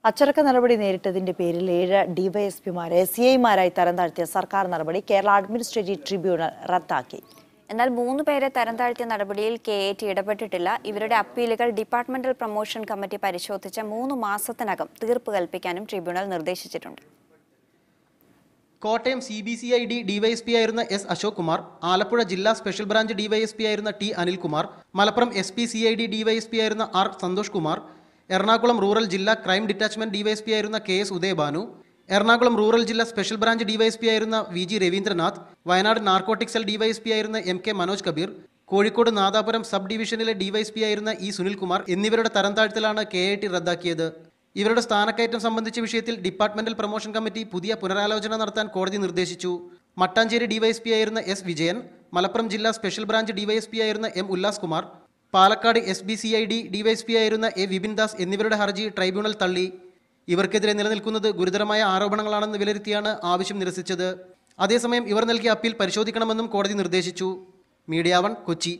അച്ചടക്ക നടപടി നേരിട്ടതിന്റെ പേരിൽ 7 ഡിവൈഎസ്പിമാരെ സിഐമാരായി തരം താഴ്ത്തിയ സർക്കാർ നടപടി കേരള അഡ്മിനിസ്ട്രേറ്റീവ് ട്രിബ്യൂണൽ റദ്ദാക്കി. എന്നാൽ 3 പേരെ തരം താഴ്ത്തിയ നടപടിയിൽ KAT ഇടപെട്ടിട്ടില്ല. ഇവരുടെ അപ്പീലുകൾ ഡിപ്പാർട്ട്മെന്റൽ പ്രൊമോഷൻ കമ്മിറ്റി പരിശോധിച്ച 3 മാസത്തിനകം തീർപ്പ് കൽപ്പിക്കാനും ട്രിബ്യൂണൽ നിർദ്ദേശിച്ചിട്ടുണ്ട്. കോട്ടയം CBCID ഡിവൈഎസ്പി ആയിരുന്ന S അശോക് കുമാർ, ആലപ്പുഴ ജില്ലാ സ്പെഷ്യൽ ബ്രാഞ്ച് ഡിവൈഎസ്പി ആയിരുന്ന T Anilkumar, Malappuram SPCID DYSP ആയിരുന്ന R സന്തോഷ് കുമാർ, എറണാകുളം റൂറൽ ജില്ലാ ക്രൈം ഡിറ്റാച്ച്മെന്റ് ഡിവൈഎസ്പി ആയിരുന്ന KS ഉദയഭാനു, എറണാകുളം റൂറൽ ജില്ലാ സ്പെഷ്യൽ ബ്രാഞ്ച് ഡിവൈഎസ്പി ആയിരുന്ന VG Raveendranath, Wayanad narcotic cell DYSP ആയിരുന്ന MK മനോജ് കബീർ, കോഴിക്കോട് നാദാപുരം സബ് ഡിവിഷനിലെ ഡിവൈഎസ്പി ആയിരുന്ന E സുനിൽകുമാർ എന്നിവരുടെ തരം താഴ്ത്തലാണ് KAT റദ്ദാക്കിയത്. ഇവരുടെ സ്ഥാനക്കയറ്റം സംബന്ധിച്ച വിഷയത്തിൽ ഡിപ്പാർട്ട്മെന്റൽ പ്രൊമോഷൻ കമ്മിറ്റി പുതിയ പുനരാലോചന നടത്താൻ കോടതി നിർദ്ദേശിച്ചു. മട്ടാഞ്ചേരി ഡിവൈഎസ്പി ആയിരുന്ന S വിജയൻ, മലപ്പുറം ജില്ലാ സ്പെഷ്യൽ ബ്രാഞ്ച് ഡിവൈഎസ്പി ആയിരുന്ന M Ullas Kumar, Palakkad SBCID DYSP ആയിരുന്ന A വിപിൻ ദാസ് എന്നിവരുടെ ഹർജി ട്രൈബ്യൂണൽ തള്ളി. ഇവർക്കെതിരെ നിലനിൽക്കുന്നത് ഗുരുതരമായ ആരോപണങ്ങളാണെന്ന് വിലയിരുത്തിയാണ് ആവശ്യം നിരസിച്ചത്. അതേസമയം ഇവർ നൽകിയ അപ്പീൽ പരിശോധിക്കണമെന്നും കോടതി നിർദ്ദേശിച്ചു. മീഡിയ 1 കൊച്ചി.